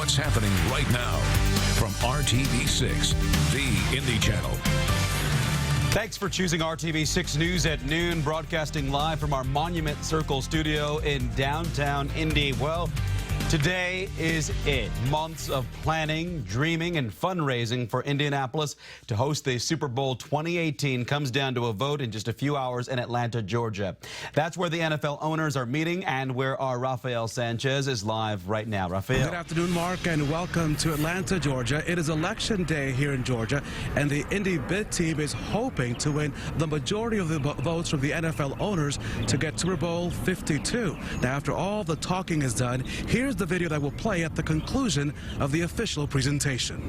what's happening right now from RTV6, the Indy Channel. Thanks for choosing RTV6 News at noon, broadcasting live from our Monument Circle studio in downtown Indy. Well, today is it. Months of planning, dreaming, and fundraising for Indianapolis to host the Super Bowl 2018 comes down to a vote in just a few hours in Atlanta, Georgia. That's where the NFL owners are meeting and where our Rafael Sanchez is live right now. Rafael. Good afternoon, Mark, and welcome to Atlanta, Georgia. It is election day here in Georgia, and the Indy bid team is hoping to win the majority of the votes from the NFL owners to get Super Bowl 52. Now, after all the talking is done, here's the video that will play at the conclusion of the official presentation.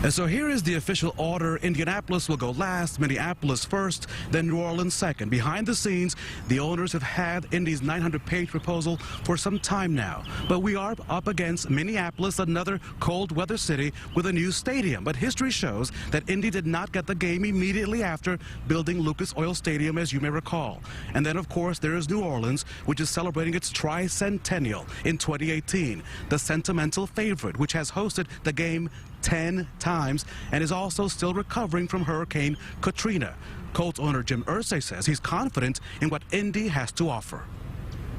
And so here is the official order. Indianapolis will go last, Minneapolis first, then New Orleans second. Behind the scenes, the owners have had Indy's 900-page proposal for some time now. But we are up against Minneapolis, another cold weather city with a new stadium. But history shows that Indy did not get the game immediately after building Lucas Oil Stadium, as you may recall. And then, of course, there is New Orleans, which is celebrating its tricentennial in 2018. The sentimental favorite, which has hosted the game 10 times and is also still recovering from Hurricane Katrina. Colts owner Jim Irsay says he's confident in what Indy has to offer.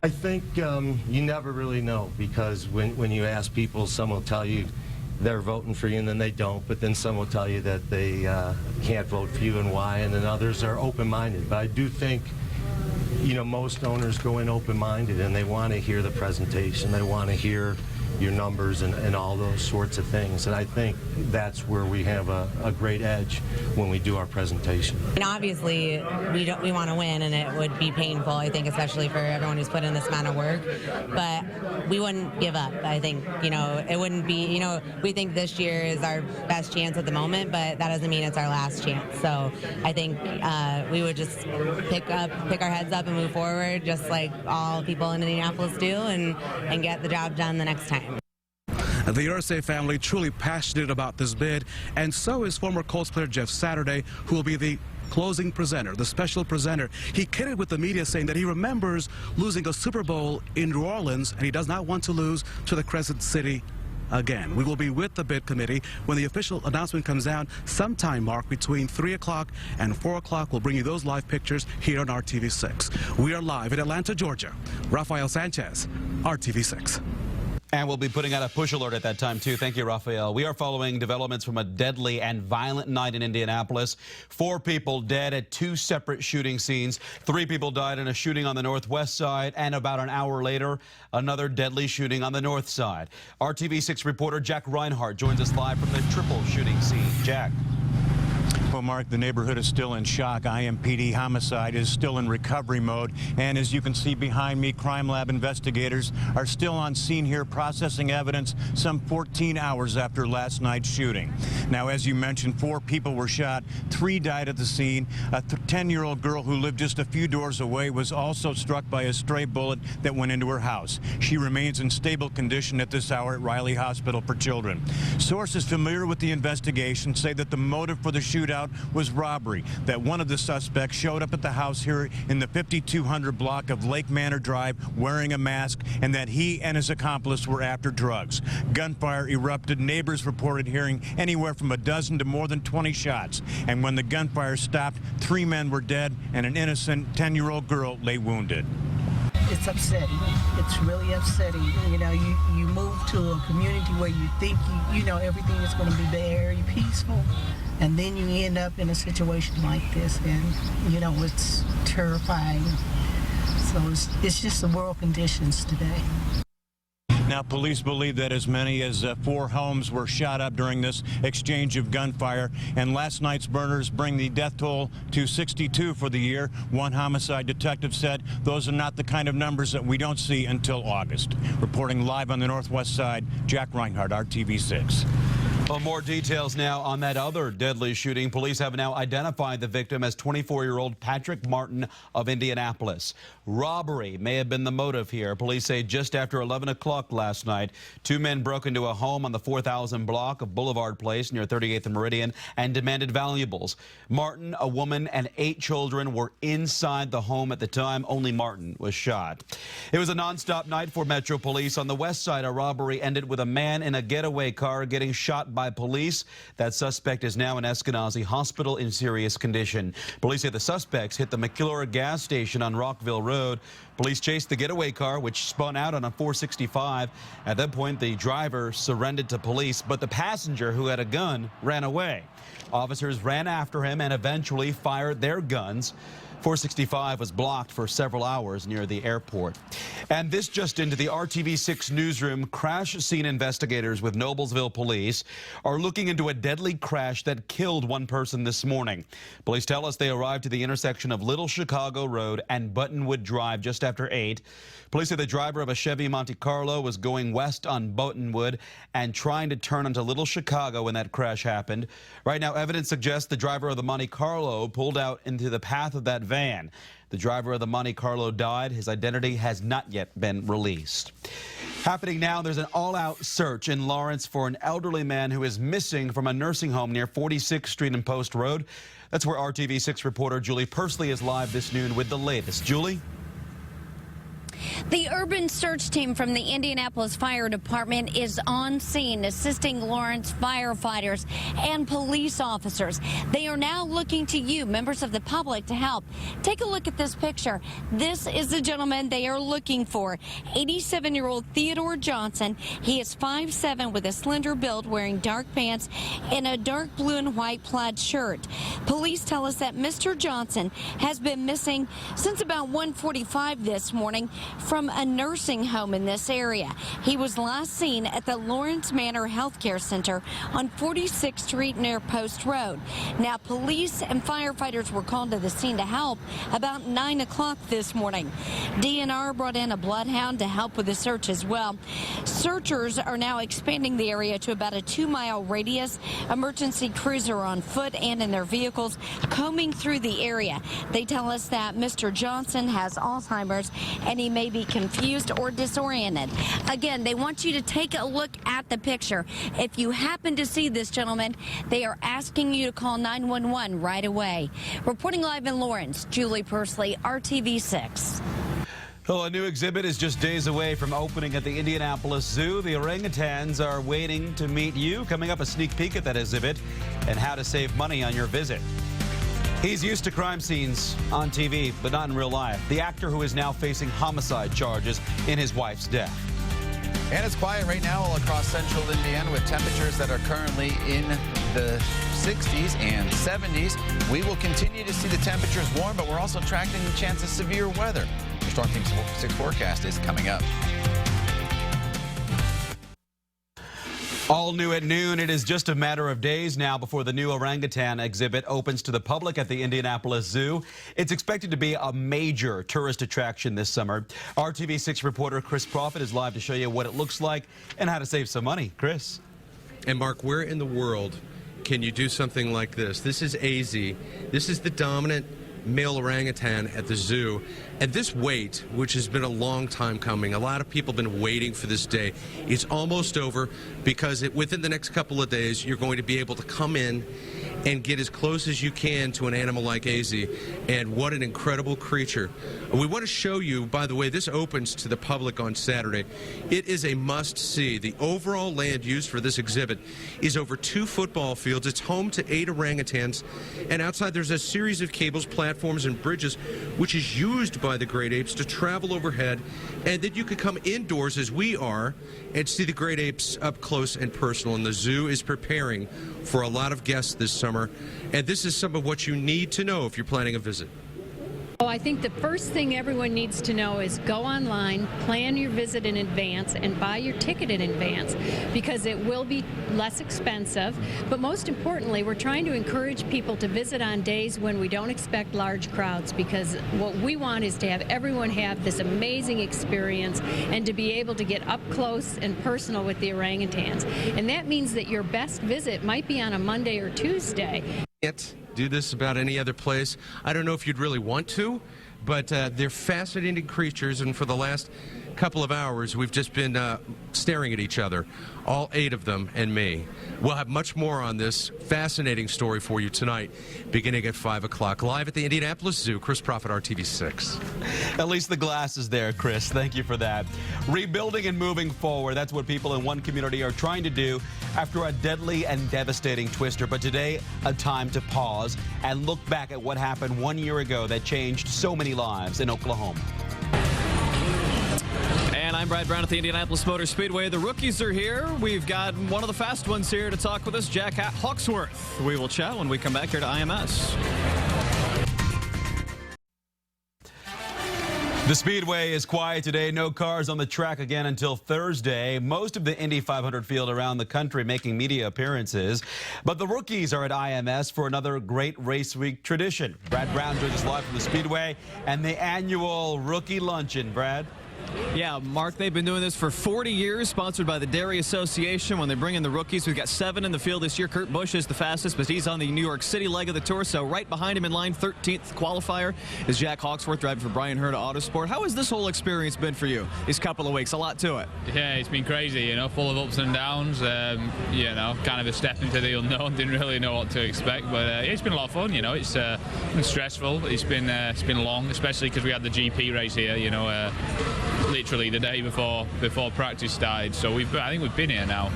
I think you never really know, because when you ask people, some will tell you they're voting for you and then they don't, but then some will tell you that they can't vote for you and why, and then others are open-minded. But I do think, you know, most owners go in open-minded and they want to hear the presentation. They want to hear your numbers and all those sorts of things. And I think that's where we have a great edge when we do our presentation. And obviously, we want to win, and it would be painful, I think, especially for everyone who's put in this amount of work. But we wouldn't give up. I think, you know, it wouldn't be, you know, we think this year is our best chance at the moment, but that doesn't mean it's our last chance. So I think we would just pick our heads up and move forward, just like all people in Indianapolis do, and get the job done the next time. The Irsay family truly passionate about this bid, and so is former Colts player Jeff Saturday, who will be the closing presenter, the special presenter. He kidded with the media, saying that he remembers losing a Super Bowl in New Orleans, and he does not want to lose to the Crescent City again. We will be with the bid committee when the official announcement comes down sometime, Mark, between 3 o'clock and 4 o'clock. We'll bring you those live pictures here on RTV6. We are live in Atlanta, Georgia. Rafael Sanchez, RTV6. And we'll be putting out a push alert at that time, too. Thank you, Rafael. We are following developments from a deadly and violent night in Indianapolis. 4 people dead at 2 separate shooting scenes. 3 people died in a shooting on the northwest side, and about an hour later, another deadly shooting on the north side. RTV6 reporter Jack Reinhardt joins us live from the triple shooting scene. Jack. Well, Mark, the neighborhood is still in shock. IMPD homicide is still in recovery mode. And as you can see behind me, crime lab investigators are still on scene here processing evidence some 14 hours after last night's shooting. Now, as you mentioned, 4 people were shot. 3 died at the scene. A 10-year-old girl who lived just a few doors away was also struck by a stray bullet that went into her house. She remains in stable condition at this hour at Riley Hospital for Children. Sources familiar with the investigation say that the motive for the shootout was robbery, that one of the suspects showed up at the house here in the 5200 block of Lake Manor Drive wearing a mask, and that he and his accomplice were after drugs. Gunfire erupted. Neighbors reported hearing anywhere from a dozen to more than 20 shots. And when the gunfire stopped, 3 men were dead and an innocent 10-year-old girl lay wounded. It's upsetting. It's really upsetting. You know, you move to a community where you think you know everything is going to be very peaceful, and then you end up in a situation like this, and you know it's terrifying. So it's just the world conditions today. Now, police believe that as many as 4 homes were shot up during this exchange of gunfire, and last night's murders bring the death toll to 62 for the year. One homicide detective said those are not the kind of numbers that we don't see until August. Reporting live on the northwest side, Jack Reinhardt, RTV6. Well, more details now on that other deadly shooting. Police have now identified the victim as 24-year-old Patrick Martin of Indianapolis. Robbery may have been the motive here. Police say just after 11 o'clock last night, two men broke into a home on the 4000 block of Boulevard Place near 38th and Meridian and demanded valuables. Martin, a woman, and 8 children were inside the home at the time. Only Martin was shot. It was a nonstop night for Metro Police. On the west side, a robbery ended with a man in a getaway car getting shot by police. That suspect is now in Eskenazi Hospital in serious condition. Police say the suspects hit the McIlroy gas station on Rockville Road. Police chased the getaway car, which spun out on a 465. At that point, the driver surrendered to police, but the passenger, who had a gun, ran away. Officers ran after him and eventually fired their guns. 465 was blocked for several hours near the airport. And this just into the RTV6 newsroom. Crash scene investigators with Noblesville Police are looking into a deadly crash that killed one person this morning. Police tell us they arrived to the intersection of Little Chicago Road and Buttonwood Drive just after 8. Police say the driver of a Chevy Monte Carlo was going west on Buttonwood and trying to turn onto Little Chicago when that crash happened. Right now, evidence suggests the driver of the Monte Carlo pulled out into the path of that van. The driver of the Monte Carlo died. His identity has not yet been released. Happening now, there's an all-out search in Lawrence for an elderly man who is missing from a nursing home near 46th Street and Post Road. That's where RTV6 reporter Julie Persley is live this noon with the latest. Julie? The urban search team from the Indianapolis Fire Department is on scene assisting Lawrence firefighters and police officers. They are now looking to you, members of the public, to help. Take a look at this picture. This is the gentleman they are looking for, 87-year-old Theodore Johnson. He is 5'7" with a slender build, wearing dark pants and a dark blue and white plaid shirt. Police tell us that Mr. Johnson has been missing since about 1:45 this morning from a nursing home in this area. He was last seen at the Lawrence Manor Healthcare Center on 46th Street near Post Road. Now, police and firefighters were called to the scene to help about 9 o'clock this morning. DNR brought in a bloodhound to help with the search as well. Searchers are now expanding the area to about a 2-mile radius. Emergency crews are on foot and in their vehicles combing through the area. They tell us that Mr. Johnson has Alzheimer's and he may be confused or disoriented. Again, they want you to take a look at the picture. If you happen to see this gentleman, they are asking you to call 911 right away. Reporting live in Lawrence, Julie Persley, RTV6. Well, a new exhibit is just days away from opening at the Indianapolis Zoo. The orangutans are waiting to meet you. Coming up, a sneak peek at that exhibit and how to save money on your visit. He's used to crime scenes on TV, but not in real life. The actor who is now facing homicide charges in his wife's death. And it's quiet right now all across central Indiana with temperatures that are currently in the 60s and 70s. We will continue to see the temperatures warm, but we're also tracking the chance of severe weather. Your Storm Team 6 forecast is coming up. All new at noon. It is just a matter of days now before the new orangutan exhibit opens to the public at the Indianapolis Zoo. It's expected to be a major tourist attraction this summer. RTV6 reporter Chris Profit is live to show you what it looks like and how to save some money. Chris? And Mark, where in the world can you do something like this? This is AZ. This is the dominant male orangutan at the zoo. And this wait, which has been a long time coming, a lot of people have been waiting for this day. It's almost over because within the next couple of days, you're going to be able to come in and get as close as you can to an animal like AZ. And what an incredible creature. We want to show you, by the way, this opens to the public on Saturday. It is a must-see. The overall land used for this exhibit is over 2 football fields. It's home to 8 orangutans. And outside there's a series of cables, platforms, and bridges, which is used by the great apes to travel overhead. And then you can come indoors, as we are, and see the great apes up close and personal. And the zoo is preparing for a lot of guests this summer. And this is some of what you need to know if you're planning a visit. Oh, I think the first thing everyone needs to know is go online, plan your visit in advance, and buy your ticket in advance, because it will be less expensive. But most importantly, we're trying to encourage people to visit on days when we don't expect large crowds, because what we want is to have everyone have this amazing experience and to be able to get up close and personal with the orangutans. And that means that your best visit might be on a Monday or Tuesday. Can't do this about any other place. I don't know if you'd really want to, but they're fascinating creatures, and for the last couple of hours we've just been staring at each other, all 8 of them and me. We'll have much more on this fascinating story for you tonight, beginning at 5 o'clock, live at the Indianapolis Zoo. Chris Prophet, RTV6. At least the glass is there, Chris. Thank you for that. Rebuilding and moving forward, that's what people in one community are trying to do after a deadly and devastating twister. But today, a time to pause and look back at what happened 1 year ago that changed so many lives in Oklahoma. And I'm Brad Brown at the Indianapolis Motor Speedway. The rookies are here. We've got one of the fast ones here to talk with us, Jack Hawksworth. We will chat when we come back here to IMS. The Speedway is quiet today. No cars on the track again until Thursday. Most of the Indy 500 field around the country making media appearances. But the rookies are at IMS for another great race week tradition. Brad Brown joins us live from the Speedway and the annual Rookie Luncheon. Brad? Yeah, Mark, they've been doing this for 40 years, sponsored by the Dairy Association. When they bring in the rookies, we've got 7 in the field this year. Kurt Busch is the fastest, but he's on the New York City leg of the tour, so right behind him in line, 13th qualifier, is Jack Hawksworth driving for Brian Herta Autosport. How has this whole experience been for you these couple of weeks? A lot to it. Yeah, it's been crazy, you know, full of ups and downs. You know, kind of a step into the unknown. Didn't really know what to expect, but it's been a lot of fun. You know, it's been stressful. It's been long, especially because we had the GP race here. You know, literally the day before practice started. So I think we've been here now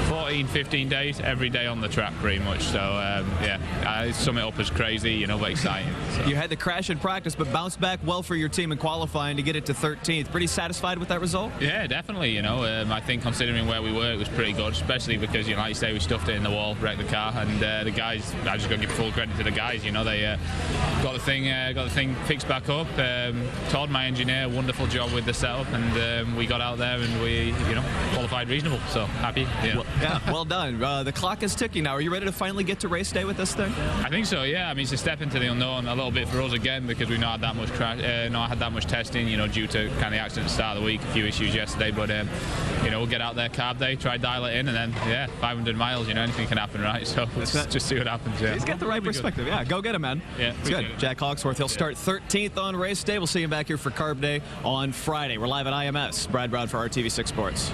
14, 15 days, every day on the track pretty much. So yeah, I sum it up as crazy, you know, but exciting. So. You had the crash in practice, but bounced back well for your team in qualifying to get it to 13th. Pretty satisfied with that result? Yeah, definitely. You know, I think considering where we were, it was pretty good, especially because, you know, like you say, we stuffed it in the wall, wrecked the car, and the guys, I just got to give full credit to the guys. You know, they got the thing fixed back up. Todd, my engineer, wonderful job with the setup, and we got out there and we, you know, qualified reasonable. So happy. Yeah. Well done. The clock is ticking now. Are you ready to finally get to race day with this thing? I think so. Yeah. I mean, it's a step into the unknown a little bit for us again, because we've not had that much not had that much testing. You know, due to kind of the accident at the start of the week, a few issues yesterday. But you know, we'll get out there carb day, try dial it in, and then 500 miles. You know, anything can happen, right? So let's just see what happens. Yeah. He's got the right perspective. Yeah, go get him, man. Yeah, it's good. Jack Hawksworth. He'll start 13th on race day. We'll see him back here for carb day on Friday. We're live at IMS. Brad Brown for RTV6 Sports.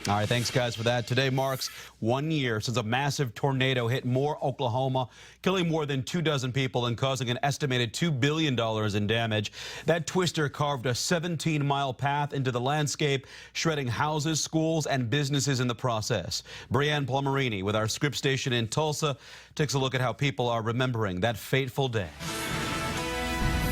All right, thanks, guys, for that. Today marks 1 year since a massive tornado hit Moore, Oklahoma, killing more than 24 people and causing an estimated $2 billion in damage. That twister carved a 17-mile path into the landscape, shredding houses, schools, and businesses in the process. Brianne Palmerini with our Scripps station in Tulsa takes a look at how people are remembering that fateful day.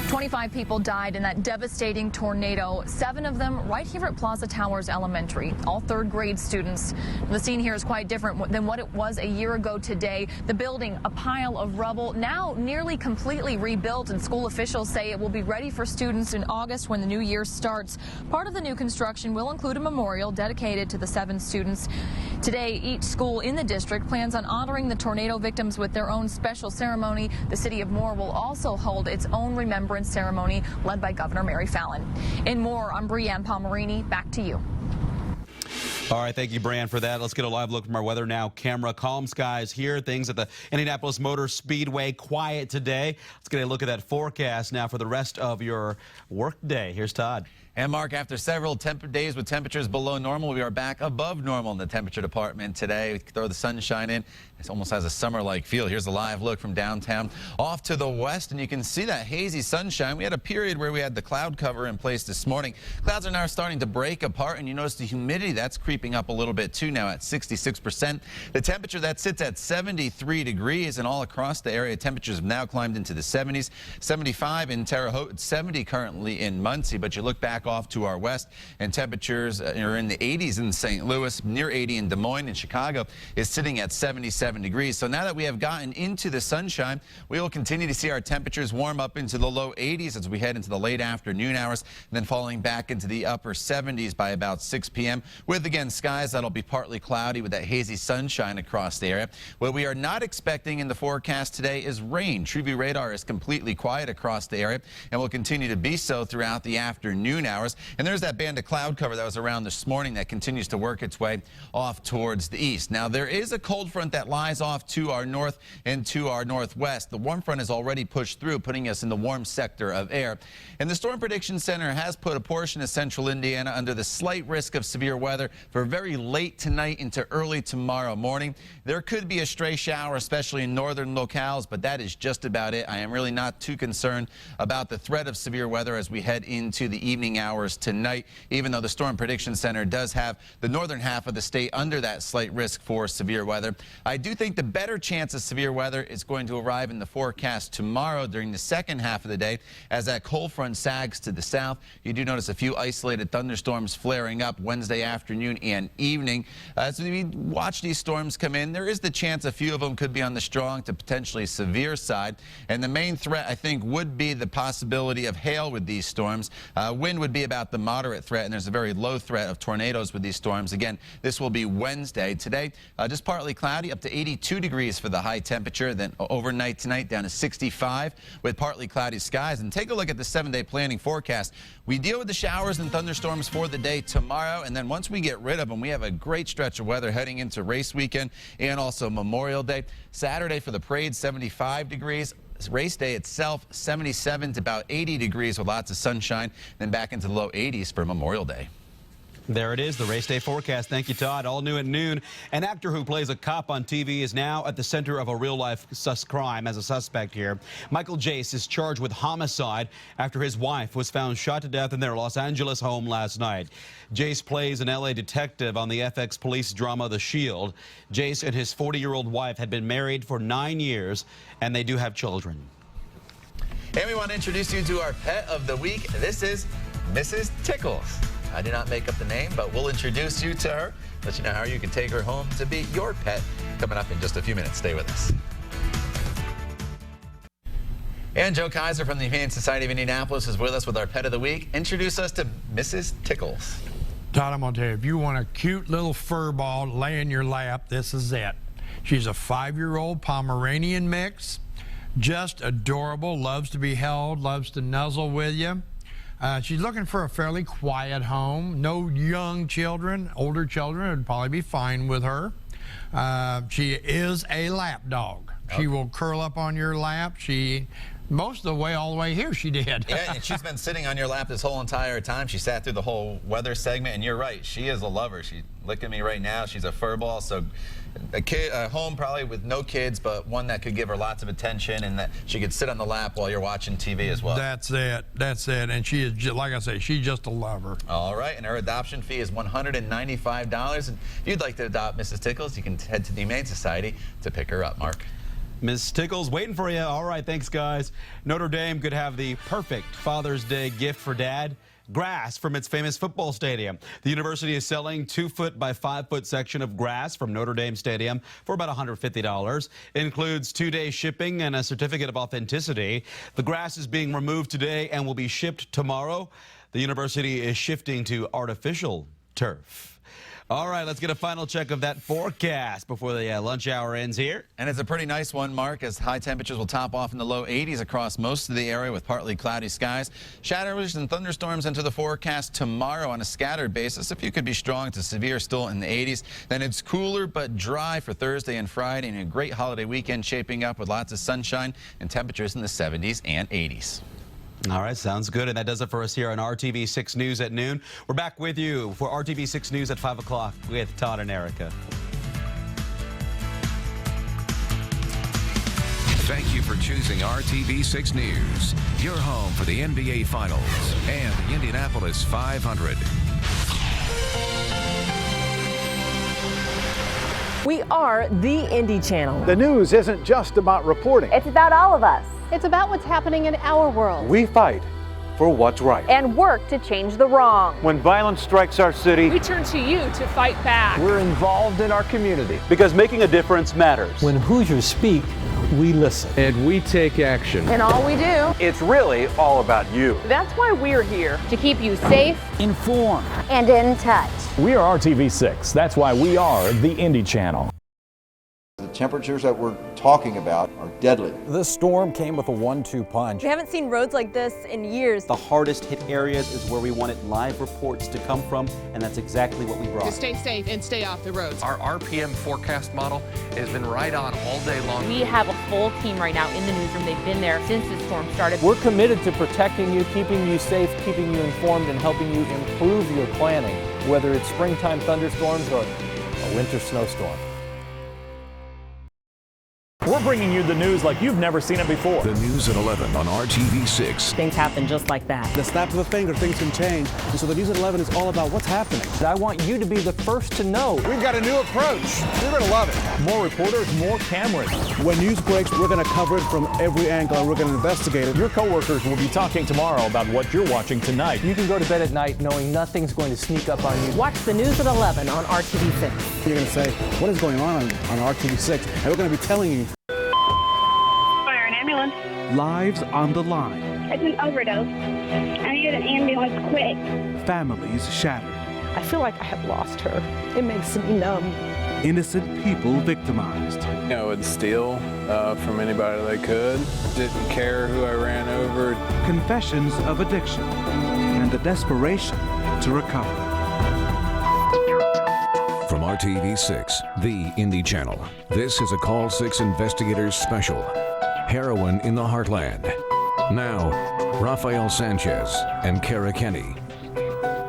25 people died in that devastating tornado, 7 of them right here at Plaza Towers Elementary, all 3rd grade students. The scene here is quite different than what it was a year ago today. The building, a pile of rubble, now nearly completely rebuilt, and school officials say it will be ready for students in August when the new year starts. Part of the new construction will include a memorial dedicated to the 7 students. Today, each school in the district plans on honoring the tornado victims with their own special ceremony. The city of Moore will also hold its own remembrance ceremony led by Governor Mary Fallin. In Moore, I'm Brianne Palmerini. Back to you. All right, thank you, Brian, for that. Let's get a live look from our Weather Now camera. Calm skies here. Things at the Indianapolis Motor Speedway quiet today. Let's get a look at that forecast now for the rest of your work day. Here's Todd. And Mark, after several days with temperatures below normal, we are back above normal in the temperature department today. We throw the sunshine in. It almost has a summer-like feel. Here's a live look from downtown off to the west, and you can see that hazy sunshine. We had a period where we had the cloud cover in place this morning. Clouds are now starting to break apart, and you notice the humidity that's creeping shaping up a little bit too now at 66%. The temperature that sits at 73 degrees and all across the area. Temperatures have now climbed into the 70s. 75 in Terre Haute, 70 currently in Muncie. But you look back off to our west and temperatures are in the 80s in St. Louis, near 80 in Des Moines, and Chicago is sitting at 77 degrees. So now that we have gotten into the sunshine, we will continue to see our temperatures warm up into the low 80s as we head into the late afternoon hours, and then falling back into the upper 70s by about 6 p.m. with, again, skies that'll be partly cloudy with that hazy sunshine across the area. What we are not expecting in the forecast today is rain. TrueView radar is completely quiet across the area and will continue to be so throughout the afternoon hours. And there's that band of cloud cover that was around this morning that continues to work its way off towards the east. Now, there is a cold front that lies off to our north and to our northwest. The warm front has already pushed through, putting us in the warm sector of air. And the Storm Prediction Center has put a portion of central Indiana under the slight risk of severe weather for very late tonight into early tomorrow morning. There could be a stray shower, especially in northern locales, but that is just about it. I am really not too concerned about the threat of severe weather as we head into the evening hours tonight, even though the Storm Prediction Center does have the northern half of the state under that slight risk for severe weather. I do think the better chance of severe weather is going to arrive in the forecast tomorrow during the second half of the day as that cold front sags to the south. You do notice a few isolated thunderstorms flaring up Wednesday afternoon and evening. As we watch these storms come in, there is the chance a few of them could be on the strong to potentially severe side. And the main threat, I think, would be the possibility of hail with these storms. Wind would be about the moderate threat, and there's a very low threat of tornadoes with these storms. Again, this will be Wednesday. Today, just partly cloudy, up to 82 degrees for the high temperature. Then overnight tonight, down to 65 with partly cloudy skies. And take a look at the 7-day planning forecast. We deal with the showers and thunderstorms for the day tomorrow, and then once we get rid of them, we have a great stretch of weather heading into race weekend and also Memorial Day. Saturday for the parade, 75 degrees. Race day itself, 77 to about 80 degrees with lots of sunshine, then back into the low 80s for Memorial Day. There it is, the race day forecast. Thank you, Todd. All new at noon. An actor who plays a cop on TV is now at the center of a real-life crime as a suspect here. Michael Jace is charged with homicide after his wife was found shot to death in their Los Angeles home last night. Jace plays an L.A. detective on the FX police drama The Shield. Jace and his 40-year-old wife had been married for 9 years, and they do have children. And we want to introduce you to our pet of the week. This is Mrs. Tickles. I did not make up the name, but we'll introduce you to her, let you know how you can take her home to be your pet. Coming up in just a few minutes. Stay with us. And Joe Kaiser from the Humane Society of Indianapolis is with us with our pet of the week. Introduce us to Mrs. Tickles. Todd, I'm going to tell you, if you want a cute little fur ball to lay in your lap, this is it. She's a 5-year-old Pomeranian mix, just adorable, loves to be held, loves to nuzzle with you. She's looking for a fairly quiet home. No young children. Older children would probably be fine with her. She is a lap dog. Okay. She will curl up on your lap. Most of the way, all the way here, she did. Yeah, and she's been sitting on your lap this whole entire time. She sat through the whole weather segment, and you're right. She is a lover. She's licking me right now. She's a fur ball, so a home probably with no kids, but one that could give her lots of attention and that she could sit on the lap while you're watching TV as well. That's it. That's it. And she is, just, like I say, she's just a lover. All right, and her adoption fee is $195. And if you'd like to adopt Mrs. Tickles, you can head to the Humane Society to pick her up. Mark. Ms. Tickles, waiting for you. All right, thanks, guys. Notre Dame could have the perfect Father's Day gift for Dad. Grass from its famous football stadium. The university is selling 2-foot by 5-foot section of grass from Notre Dame Stadium for about $150. It includes 2-day shipping and a certificate of authenticity. The grass is being removed today and will be shipped tomorrow. The university is shifting to artificial turf. All right, let's get a final check of that forecast before the lunch hour ends here. And it's a pretty nice one, Mark, as high temperatures will top off in the low 80s across most of the area with partly cloudy skies. Showers and thunderstorms into the forecast tomorrow on a scattered basis. A few could be strong to severe still in the 80s. Then it's cooler but dry for Thursday and Friday, and a great holiday weekend shaping up with lots of sunshine and temperatures in the 70s and 80s. All right, sounds good. And that does it for us here on RTV 6 News at noon. We're back with you for RTV 6 News at 5 o'clock with Todd and Erica. Thank you for choosing RTV 6 News, your home for the NBA Finals and the Indianapolis 500. We are the Indy Channel. The news isn't just about reporting. It's about all of us. It's about what's happening in our world. We fight for what's right. And work to change the wrong. When violence strikes our city, We turn to you to fight back. we're involved in our community. Because making a difference matters. When Hoosiers speak, we listen. And we take action. And all we do. It's really all about you. That's why we're here. To keep you safe, Inform. And in touch. We are RTV6. That's why we are the Indy Channel. The temperatures that we're talking about are deadly. This storm came with a 1-2 punch. We haven't seen roads like this in years. The hardest hit areas is where we wanted live reports to come from, and that's exactly what we brought. to stay safe and stay off the roads. Our RPM forecast model has been right on all day long. We have a full team right now in the newsroom. They've been there since the storm started. We're committed to protecting you, keeping you safe, keeping you informed, and helping you improve your planning, whether it's springtime thunderstorms or a winter snowstorm. We're bringing you the news like you've never seen it before. The news at 11 on RTV6. Things happen just like that. The snap of a finger, things can change. And so the news at 11 is all about what's happening. I want you to be the first to know. We've got a new approach. You're going to love it. More reporters, more cameras. When news breaks, we're going to cover it from every angle and we're going to investigate it. Your coworkers will be talking tomorrow about what you're watching tonight. You can go to bed at night knowing nothing's going to sneak up on you. Watch the news at 11 on RTV6. You're going to say, what is going on RTV6? And we're going to be telling you. Fire an ambulance. Lives on the line. It's an overdose. I need an ambulance quick. Families shattered. I feel like I have lost her. It makes me numb. Innocent people victimized. I would steal from anybody they could. Didn't care who I ran over. Confessions of addiction and the desperation to recover. From RTV6, the Indy Channel, this is a Call 6 Investigators special. Heroin in the Heartland. Now, Rafael Sanchez and Kara Kenny.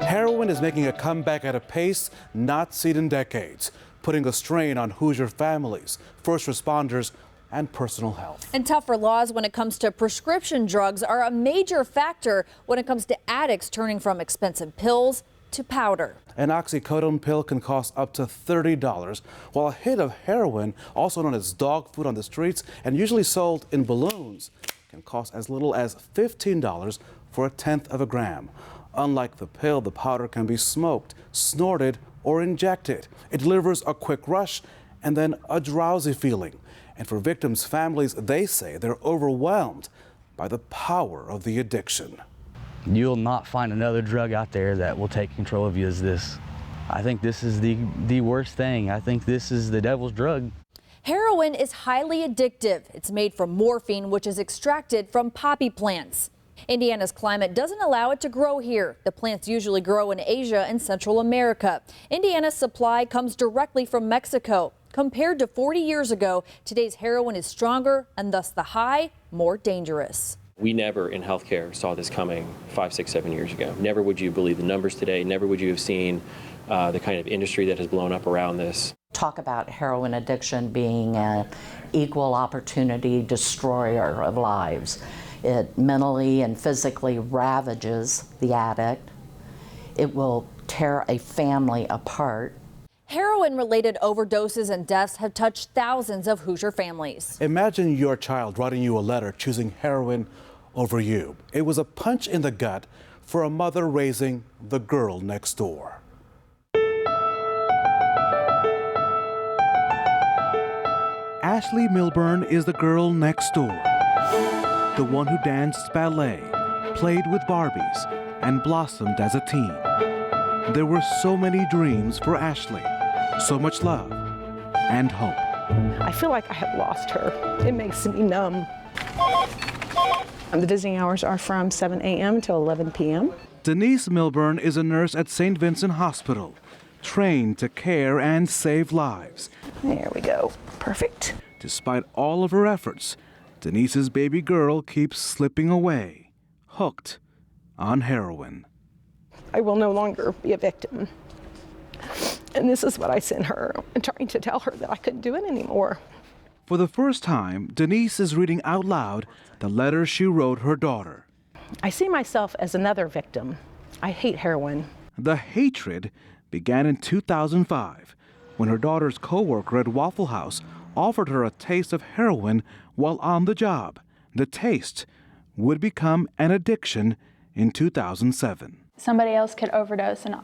Heroin is making a comeback at a pace not seen in decades, putting a strain on Hoosier families, first responders, and personal health. And tougher laws when it comes to prescription drugs are a major factor when it comes to addicts turning from expensive pills to powder. An oxycodone pill can cost up to $30, while a hit of heroin, also known as dog food on the streets and usually sold in balloons, can cost as little as $15 for a tenth of a gram. Unlike the pill, the powder can be smoked, snorted, or injected. It delivers a quick rush and then a drowsy feeling. And for victims' families, they say they're overwhelmed by the power of the addiction. You'll not find another drug out there that will take control of you as this. I think this is the worst thing. I think this is the devil's drug. Heroin is highly addictive. It's made from morphine, which is extracted from poppy plants. Indiana's climate doesn't allow it to grow here. The plants usually grow in Asia and Central America. Indiana's supply comes directly from Mexico. Compared to 40 years ago, today's heroin is stronger and thus the high more dangerous. We never in healthcare saw this coming 5, 6, 7 years ago. Never would you believe the numbers today. Never would you have seen the kind of industry that has blown up around this. Talk about heroin addiction being an equal opportunity destroyer of lives. It mentally and physically ravages the addict. It will tear a family apart. Heroin-related overdoses and deaths have touched thousands of Hoosier families. Imagine your child writing you a letter choosing heroin over you. It was a punch in the gut for a mother raising the girl next door. Ashley Milburn is the girl next door. The one who danced ballet, played with Barbies, and blossomed as a teen. There were so many dreams for Ashley, so much love and hope. I feel like I have lost her. It makes me numb. The visiting hours are from 7 a.m. to 11 p.m. Denise Milburn is a nurse at St. Vincent Hospital, trained to care and save lives. There we go. Perfect. Despite all of her efforts, Denise's baby girl keeps slipping away, hooked on heroin. I will no longer be a victim. And this is what I sent her, trying to tell her that I couldn't do it anymore. For the first time, Denise is reading out loud the letter she wrote her daughter. I see myself as another victim. I hate heroin. The hatred began in 2005 when her daughter's co-worker at Waffle House offered her a taste of heroin while on the job. The taste would become an addiction in 2007. Somebody else could overdose and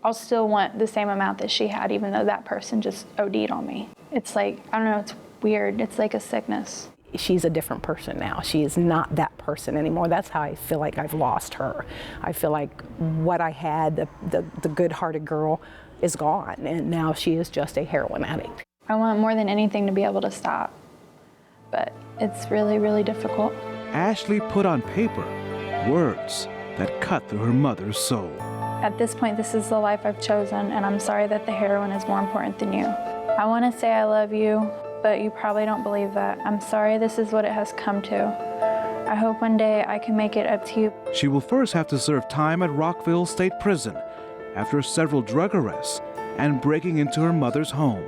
I'll still want the same amount that she had, even though that person just OD'd on me. It's like, I don't know, it's weird. It's like a sickness. She's a different person now. She is not that person anymore. That's how I feel like I've lost her. I feel like what I had, the good-hearted girl, is gone, and now she is just a heroin addict. I want more than anything to be able to stop, but it's really, really difficult. Ashley put on paper words that cut through her mother's soul. At this point, this is the life I've chosen, and I'm sorry that the heroin is more important than you. I want to say I love you, but you probably don't believe that. I'm sorry this is what it has come to. I hope one day I can make it up to you. She will first have to serve time at Rockville State Prison after several drug arrests and breaking into her mother's home.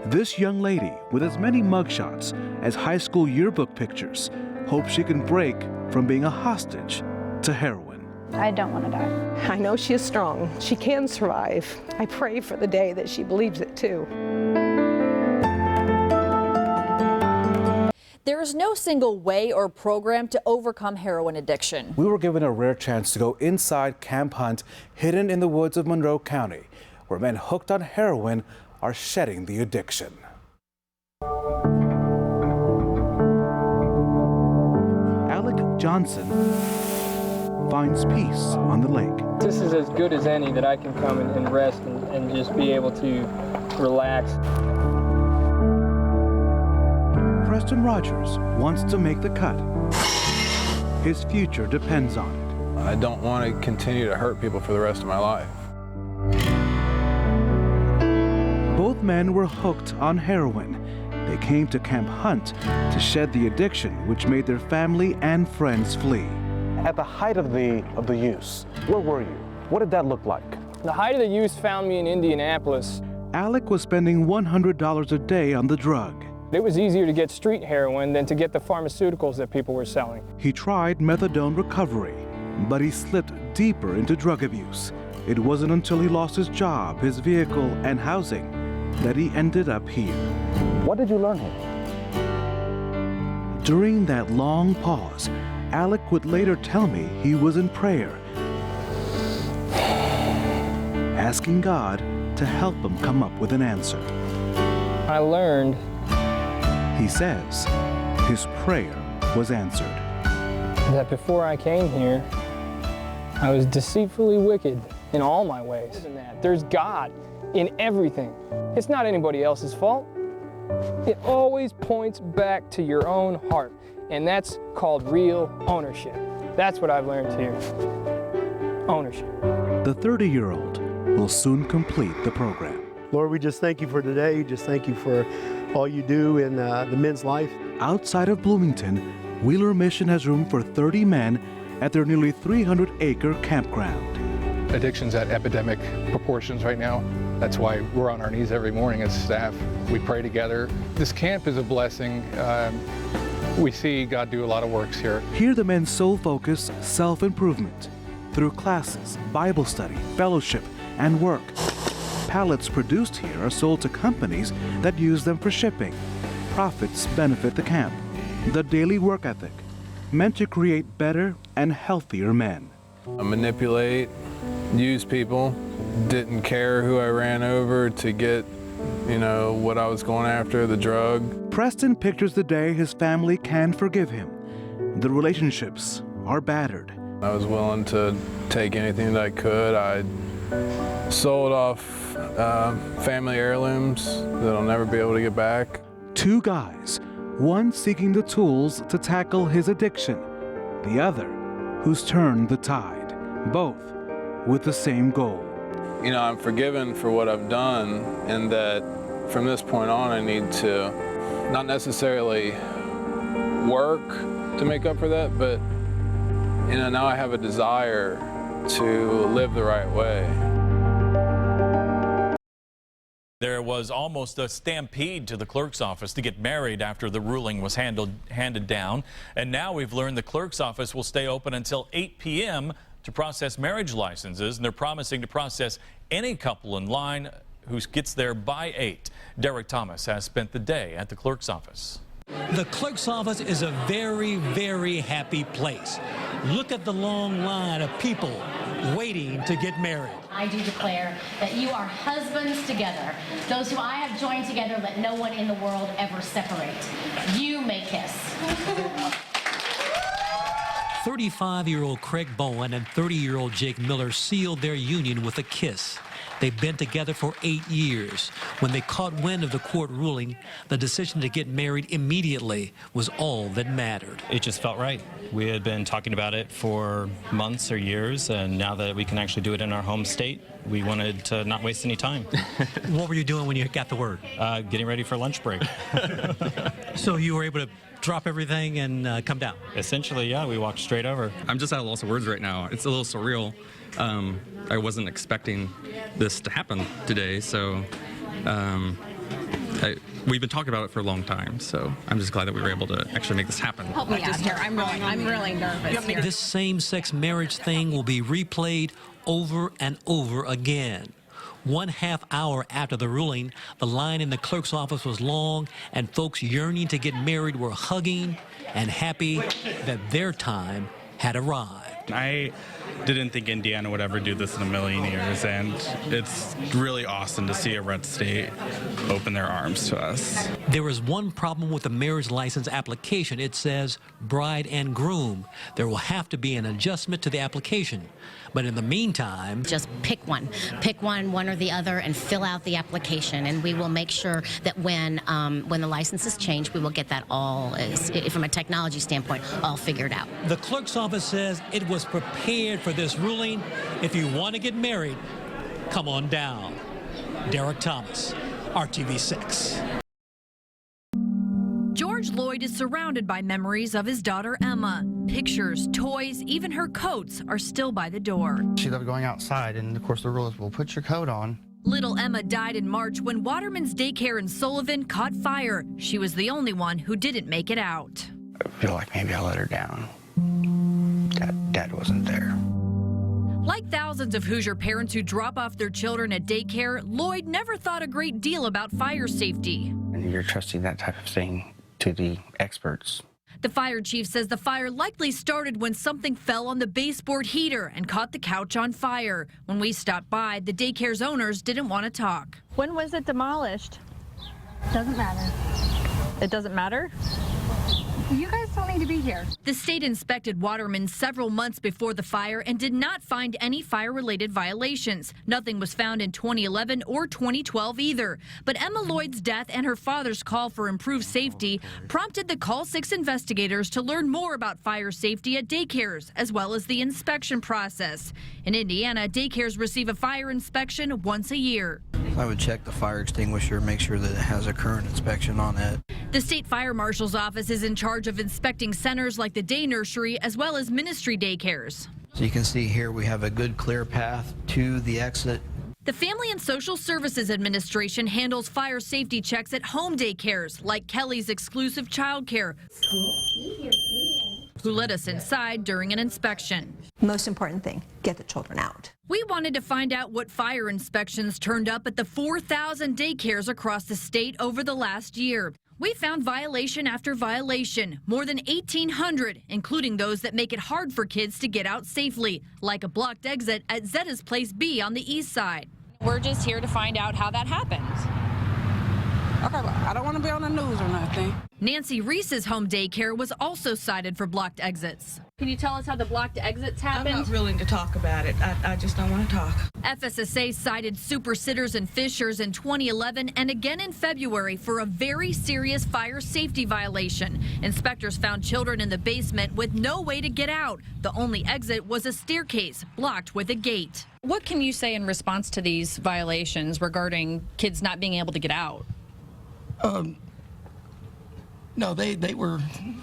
This young lady, with as many mugshots as high school yearbook pictures, hopes she can break from being a hostage to heroin. I don't want to die. I know she is strong. She can survive. I pray for the day that she believes it too. There is no single way or program to overcome heroin addiction. We were given a rare chance to go inside Camp Hunt, hidden in the woods of Monroe County, where men hooked on heroin are shedding the addiction. Alec Johnson finds peace on the lake. This is as good as any that I can come and rest and just be able to relax. Preston Rogers wants to make the cut. His future depends on it. I don't want to continue to hurt people for the rest of my life. Both men were hooked on heroin. They came to Camp Hunt to shed the addiction, which made their family and friends flee. At the height of the use, where were you? What did that look like? The height of the use found me in Indianapolis. Alec was spending $100 a day on the drug. It was easier to get street heroin than to get the pharmaceuticals that people were selling. He tried methadone recovery, but he slipped deeper into drug abuse. It wasn't until he lost his job, his vehicle, and housing that he ended up here. What did you learn here? During that long pause, Alec would later tell me he was in prayer, asking God to help him come up with an answer. I learned, he says, his prayer was answered. That before I came here, I was deceitfully wicked in all my ways. There's God in everything. It's not anybody else's fault. It always points back to your own heart, and that's called real ownership. That's what I've learned here. Ownership. The 30-year-old will soon complete the program. Lord, we just thank you for today. Just thank you for all you do in the men's life. Outside of Bloomington, Wheeler Mission has room for 30 men at their nearly 300-acre campground. Addiction's at epidemic proportions right now. That's why we're on our knees every morning as staff. We pray together. This camp is a blessing. We see God do a lot of works here. Here the men's sole focus, self-improvement, through classes, Bible study, fellowship, and work. Pallets produced here are sold to companies that use them for shipping. Profits benefit the camp. The daily work ethic, meant to create better and healthier men. I manipulate, use people, didn't care who I ran over to get, what I was going after, the drug. Preston pictures the day his family can forgive him. The relationships are battered. I was willing to take anything that I could. I sold off family heirlooms that I'll never be able to get back. Two guys, one seeking the tools to tackle his addiction, the other who's turned the tide, both with the same goal. I'm forgiven for what I've done, and that from this point on I need to not necessarily work to make up for that, but now I have a desire to live the right way. There was almost a stampede to the clerk's office to get married after the ruling was handed down. And now we've learned the clerk's office will stay open until 8 p.m. to process marriage licenses. And they're promising to process any couple in line who gets there by 8. Derek Thomas has spent the day at the clerk's office. The clerk's office is a very, very happy place. Look at the long line of people waiting to get married. I do declare that you are husbands together. Those who I have joined together, let no one in the world ever separate. You may kiss. 35-year-old Craig Bowen and 30-year-old Jake Miller sealed their union with a kiss. They've been together for 8 years. When they caught wind of the court ruling, the decision to get married immediately was all that mattered. It just felt right. We had been talking about it for months or years, and now that we can actually do it in our home state, we wanted to not waste any time. What were you doing when you got the word? Getting ready for lunch break. So you were able to drop everything and come down? Essentially, yeah, we walked straight over. I'm just at a loss of words right now. It's a little surreal. I wasn't expecting this to happen today, so we've been talking about it for a long time, so I'm just glad that we were able to actually make this happen. Help me out here. I'm really nervous here. This same-sex marriage thing will be replayed over and over again. 1/2 hour after the ruling, the line in the clerk's office was long, and folks yearning to get married were hugging and happy that their time had arrived. I didn't think Indiana would ever do this in a million years, and it's really awesome to see a red state open their arms to us. There is one problem with the marriage license application. It says bride and groom. There will have to be an adjustment to the application. But in the meantime, just pick one or the other, and fill out the application. And we will make sure that when the licenses change, we will get that all, from a technology standpoint, all figured out. The clerk's office says it was prepared for this ruling. If you want to get married, come on down. Derek Thomas, RTV6. George Lloyd is surrounded by memories of his daughter Emma. Pictures, toys, even her coats are still by the door. She loved going outside, and of course the rule is, well, put your coat on. Little Emma died in March when Waterman's daycare in Sullivan caught fire. She was the only one who didn't make it out. I feel like maybe I let her down. Dad wasn't there. Like thousands of Hoosier parents who drop off their children at daycare, Lloyd never thought a great deal about fire safety. And you're trusting that type of thing to the experts. The fire chief says the fire likely started when something fell on the baseboard heater and caught the couch on fire. When we stopped by, the daycare's owners didn't want to talk. When was it demolished? Doesn't matter. It doesn't matter? You guys don't need to be here. The state inspected Waterman several months before the fire and did not find any fire-related violations. Nothing was found in 2011 or 2012 either. But Emma Lloyd's death and her father's call for improved safety prompted the Call 6 investigators to learn more about fire safety at daycares, as well as the inspection process. In Indiana, daycares receive a fire inspection once a year. I would check the fire extinguisher, make sure that it has a current inspection on it. The state fire marshal's office is in charge of inspecting centers like the day nursery as well as ministry daycares. So you can see here we have a good clear path to the exit. The Family and Social Services Administration handles fire safety checks at home daycares like Kelly's Exclusive Childcare, who let us inside during an inspection. Most important thing, get the children out. We wanted to find out what fire inspections turned up at the 4,000 daycares across the state over the last year. We found violation after violation, more than 1,800, including those that make it hard for kids to get out safely, like a blocked exit at Zetta's Place B on the east side. We're just here to find out how that happened. Okay, I don't want to be on the news or nothing. Nancy Reese's home daycare was also cited for blocked exits. Can you tell us how the blocked exits happened? I'm not willing to talk about it. I just don't want to talk. FSSA cited Super Sitters and Fishers in 2011 and again in February for a very serious fire safety violation. Inspectors found children in the basement with no way to get out. The only exit was a staircase blocked with a gate. What can you say in response to these violations regarding kids not being able to get out? No, they were,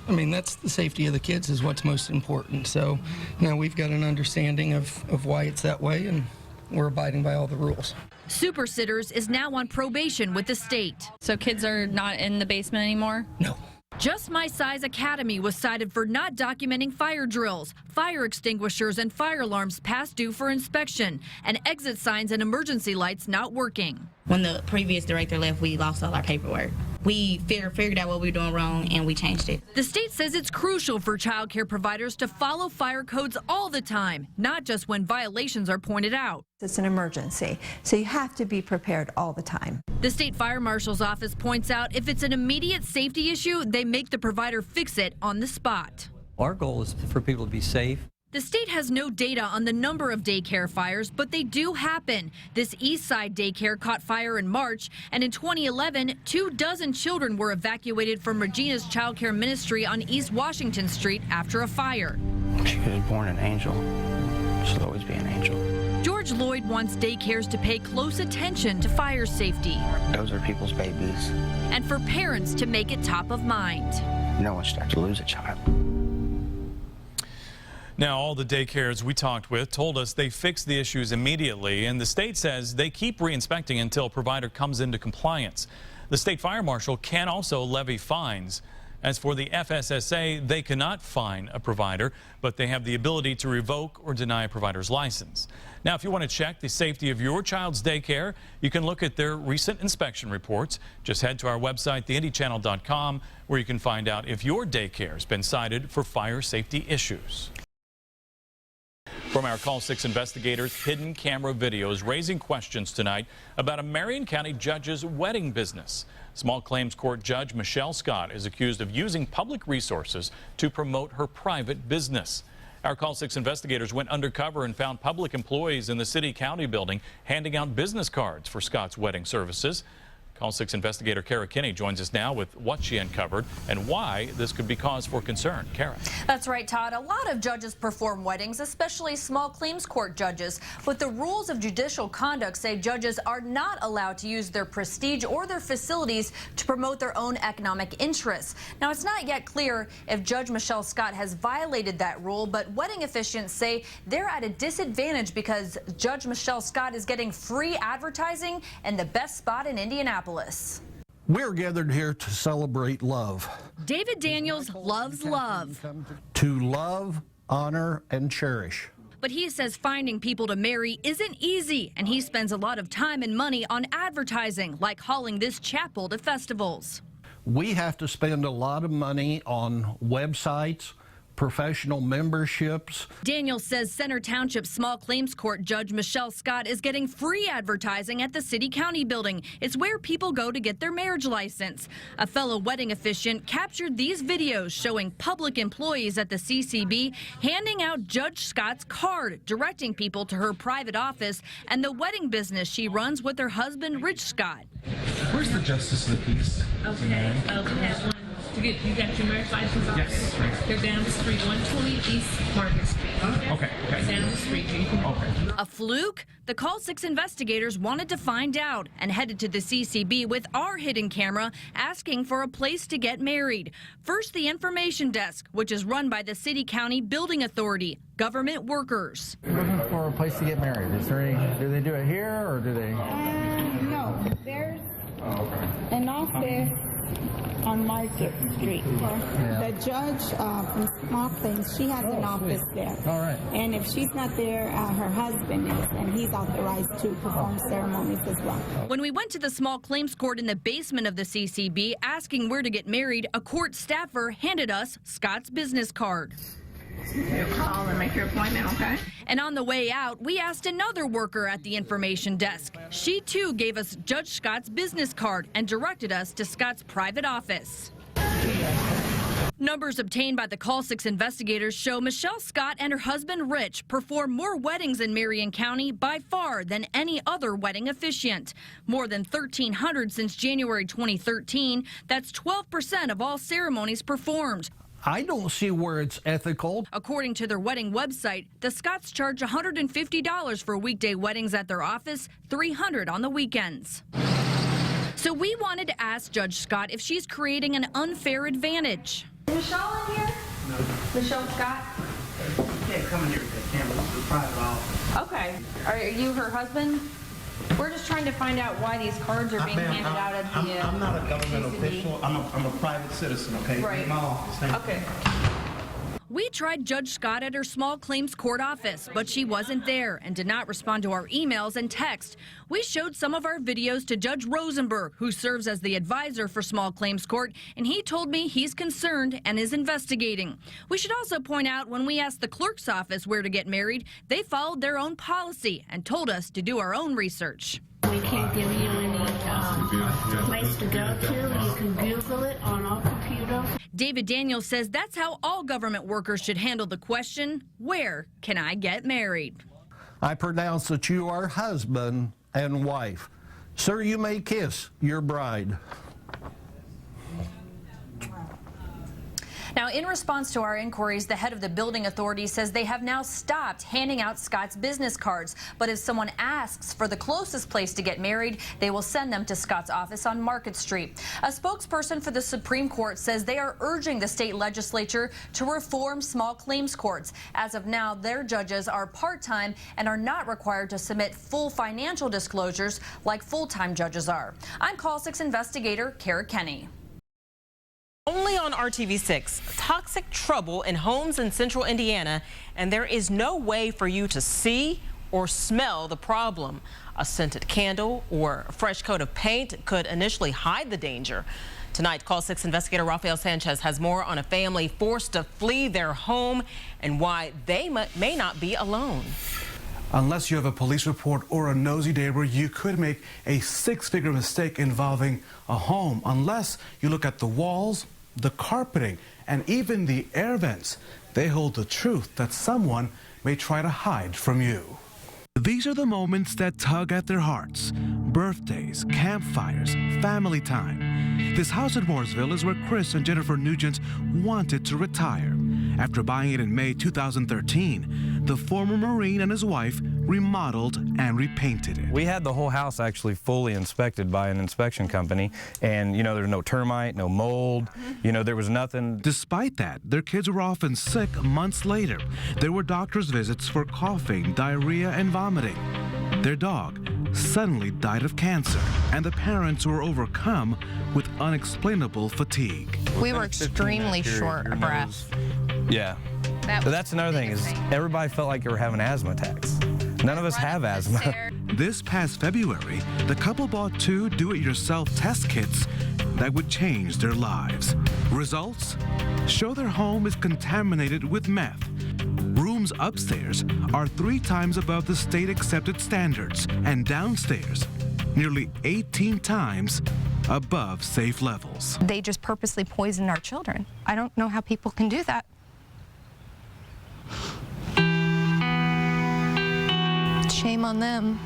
I mean, that's the safety of the kids is what's most important. So now we've got an understanding of why it's that way, and we're abiding by all the rules. Super Sitters is now on probation with the state. So kids are not in the basement anymore? No. Just My Size Academy was cited for not documenting fire drills, fire extinguishers and fire alarms past due for inspection, and exit signs and emergency lights not working. When the previous director left, we lost all our paperwork. We figured out what we were doing wrong, and we changed it. The state says it's crucial for child care providers to follow fire codes all the time, not just when violations are pointed out. It's an emergency, so you have to be prepared all the time. The state fire marshal's office points out if it's an immediate safety issue, they make the provider fix it on the spot. Our goal is for people to be safe. The state has no data on the number of daycare fires, but they do happen. This East Side daycare caught fire in March, and in 2011, 24 children were evacuated from Regina's Child Care Ministry on East Washington Street after a fire. She was born an angel. She'll always be an angel. George Lloyd wants daycares to pay close attention to fire safety. Those are people's babies. And for parents to make it top of mind. No one should have to lose a child. Now, all the daycares we talked with told us they fixed the issues immediately, and the state says they keep re-inspecting until a provider comes into compliance. The state fire marshal can also levy fines. As for the FSSA, they cannot fine a provider, but they have the ability to revoke or deny a provider's license. Now, if you want to check the safety of your child's daycare, you can look at their recent inspection reports. Just head to our website, theindychannel.com, where you can find out if your daycare has been cited for fire safety issues. From our Call 6 investigators, hidden camera videos raising questions tonight about a Marion County judge's wedding business. Small Claims Court Judge Michelle Scott is accused of using public resources to promote her private business. Our Call 6 investigators went undercover and found public employees in the city-county building handing out business cards for Scott's wedding services. Call 6 investigator Kara Kinney joins us now with what she uncovered and why this could be cause for concern. Kara. That's right, Todd. A lot of judges perform weddings, especially small claims court judges. But the rules of judicial conduct say judges are not allowed to use their prestige or their facilities to promote their own economic interests. Now, it's not yet clear if Judge Michelle Scott has violated that rule, but wedding officiants say they're at a disadvantage because Judge Michelle Scott is getting free advertising and the best spot in Indianapolis. We're gathered here to celebrate love. David Daniels loves love. To love, honor, and cherish. But he says finding people to marry isn't easy, and he spends a lot of time and money on advertising, like hauling this chapel to festivals. We have to spend a lot of money on websites, professional memberships. Daniel says Center Township Small Claims Court Judge Michelle Scott is getting free advertising at the city-county building. It's where people go to get their marriage license. A fellow wedding officiant captured these videos showing public employees at the CCB handing out Judge Scott's card, directing people to her private office and the wedding business she runs with her husband, Rich Scott. Where's the justice of the peace? Okay, we have one. You got your marriage license already? Yes. They're down the street, 120 East Market Street. Okay. Right down the street. You can okay. A fluke? The Call 6 investigators wanted to find out and headed to the CCB with our hidden camera asking for a place to get married. First, the information desk, which is run by the City-County Building Authority, government workers. Looking for a place to get married. Is there any, do they do it here or do they? No, there's an office on Market Street. The judge from Small Claims, she has an office there. All right. And if she's not there, her husband is, and he's authorized to perform ceremonies as well. When we went to the small claims court in the basement of the CCB asking where to get married, a court staffer handed us Scott's business card. You call and make your appointment, okay? And on the way out, we asked another worker at the information desk. She too gave us Judge Scott's business card and directed us to Scott's private office. Numbers obtained by the Call 6 investigators show Michelle Scott and her husband Rich perform more weddings in Marion County by far than any other wedding officiant. More than 1,300 since January 2013. That's 12% of all ceremonies performed. I don't see where it's ethical. According to their wedding website, the Scotts charge $150 for weekday weddings at their office, $300 on the weekends. So we wanted to ask Judge Scott if she's creating an unfair advantage. Is Michelle in here? No. Michelle Scott? You can't come in here with that camera. This is a private office. Okay. Are you her husband? We're just trying to find out why these cards are being handed out at the I'm not a government official. I'm a private citizen, okay? Right. My office. Thank you. Okay. We tried Judge Scott at her small claims court office, but she wasn't there and did not respond to our emails and text. We showed some of our videos to Judge Rosenberg, who serves as the advisor for small claims court, and he told me he's concerned and is investigating. We should also point out when we asked the clerk's office where to get married, they followed their own policy and told us to do our own research. We can't give you any place to go to. You can Google it on our computer. David Daniels says that's how all government workers should handle the question, where can I get married? I pronounce that you are husband and wife. Sir, you may kiss your bride. Now, in response to our inquiries, the head of the building authority says they have now stopped handing out Scott's business cards. But if someone asks for the closest place to get married, they will send them to Scott's office on Market Street. A spokesperson for the Supreme Court says they are urging the state legislature to reform small claims courts. As of now, their judges are part-time and are not required to submit full financial disclosures like full-time judges are. I'm Call 6 investigator Kara Kenny. Only on RTV6, toxic trouble in homes in central Indiana, and there is no way for you to see or smell the problem. A scented candle or a fresh coat of paint could initially hide the danger. Tonight, Call 6 investigator Rafael Sanchez has more on a family forced to flee their home and why they may not be alone. Unless you have a police report or a nosy neighbor, you could make a six-figure mistake involving a home. Unless you look at the walls, the carpeting, and even the air vents. They hold the truth that someone may try to hide from you. These are the moments that tug at their hearts. Birthdays, campfires, family time. This house in Mooresville is where Chris and Jennifer Nugent wanted to retire. After buying it in May 2013, the former Marine and his wife remodeled and repainted it. We had the whole house actually fully inspected by an inspection company, and there was no termite, no mold, there was nothing. Despite that, their kids were often sick months later. There were doctor's visits for coughing, diarrhea, and vomiting. Their dog suddenly died of cancer, and the parents were overcome with unexplainable fatigue. We were extremely short of breath. Yeah. That's another thing is everybody felt like they were having asthma attacks. None of us have asthma. This past February, the couple bought 2 do-it-yourself test kits that would change their lives. Results show their home is contaminated with meth. Rooms upstairs are 3 times above the state-accepted standards, and downstairs, nearly 18 times above safe levels. They just purposely poisoned our children. I don't know how people can do that. Shame on them.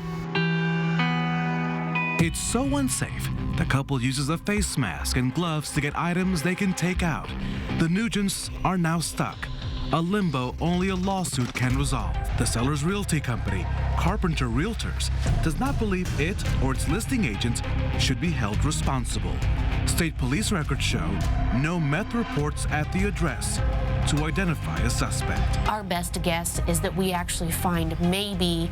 It's so unsafe, the couple uses a face mask and gloves to get items they can take out. The Nugents are now stuck. A limbo only a lawsuit can resolve. The seller's realty company, Carpenter Realtors, does not believe it or its listing agents should be held responsible. State police records show no meth reports at the address to identify a suspect. Our best guess is that we actually find maybe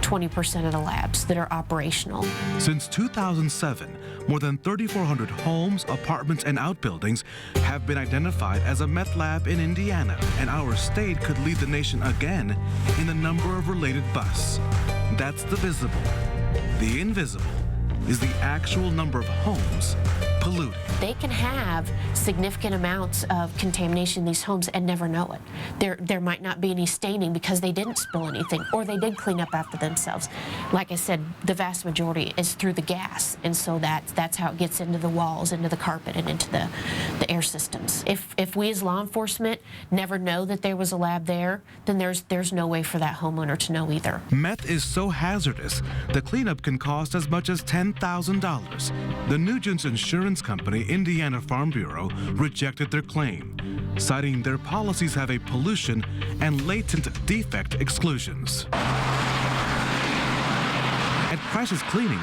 20% of the labs that are operational. Since 2007, more than 3,400 homes, apartments, and outbuildings have been identified as a meth lab in Indiana, and our state could lead the nation again in the number of related busts. That's the visible. The invisible is the actual number of homes polluted. They can have significant amounts of contamination in these homes and never know it. There might not be any staining because they didn't spill anything or they did clean up after themselves. Like I said, the vast majority is through the gas, and so that's how it gets into the walls, into the carpet, and into the air systems. If we as law enforcement never know that there was a lab there, then there's no way for that homeowner to know either. Meth is so hazardous, the cleanup can cost as much as $10,000. The Nugent's insurance company, Indiana Farm Bureau, rejected their claim, citing their policies have a pollution and latent defect exclusions. At Precious Cleaning,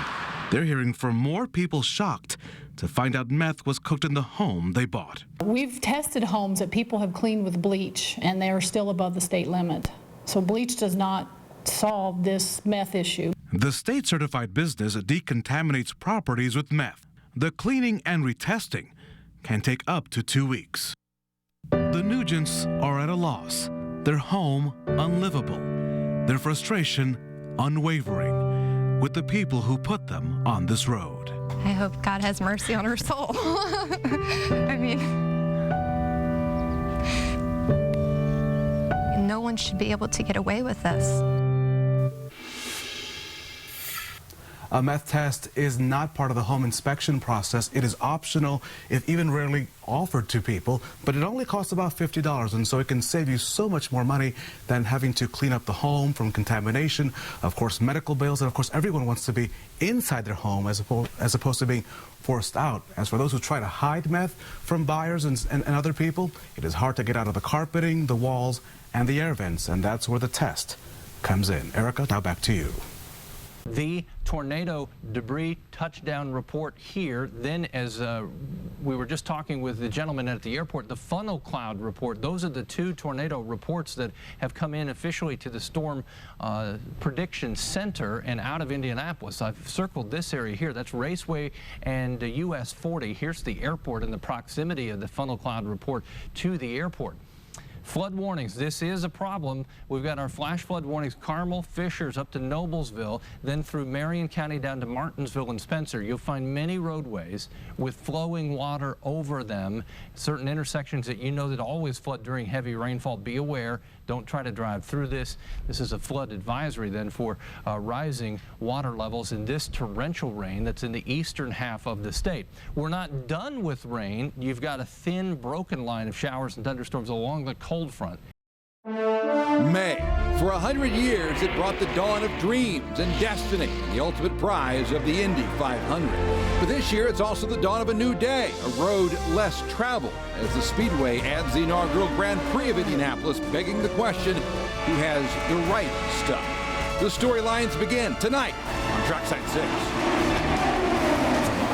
they're hearing from more people shocked to find out meth was cooked in the home they bought. We've tested homes that people have cleaned with bleach, and they are still above the state limit. So bleach does not solve this meth issue. The state-certified business decontaminates properties with meth. The cleaning and retesting can take up to 2 weeks. The Nugents are at a loss, their home unlivable, their frustration unwavering with the people who put them on this road. I hope God has mercy on her soul. I mean, no one should be able to get away with this. A meth test is not part of the home inspection process. It is optional, if even rarely offered to people, but it only costs about $50, and so it can save you so much more money than having to clean up the home from contamination, of course, medical bills, and of course, everyone wants to be inside their home as opposed to being forced out. As for those who try to hide meth from buyers and other people, it is hard to get out of the carpeting, the walls, and the air vents, and that's where the test comes in. Erica, now back to you. The tornado debris touchdown report here. Then, as we were just talking with the gentleman at the airport, the funnel cloud report. Those are the two tornado reports that have come in officially to the Storm Prediction Center and out of Indianapolis. I've circled this area here. That's Raceway and US 40. Here's the airport and the proximity of the funnel cloud report to the airport. Flood warnings, this is a problem. We've got our flash flood warnings, Carmel, Fishers up to Noblesville, then through Marion County down to Martinsville and Spencer. You'll find many roadways with flowing water over them. Certain intersections that you know that always flood during heavy rainfall. Be aware, don't try to drive through this. This is a flood advisory then for rising water levels in this torrential rain that's in the eastern half of the state. We're not done with rain. You've got a thin, broken line of showers and thunderstorms along the cold front. May. For 100 years, it brought the dawn of dreams and destiny, the ultimate prize of the Indy 500. But this year, it's also the dawn of a new day, a road less traveled, as the Speedway adds the inaugural Grand Prix of Indianapolis, begging the question, who has the right stuff? The storylines begin tonight on Trackside 6.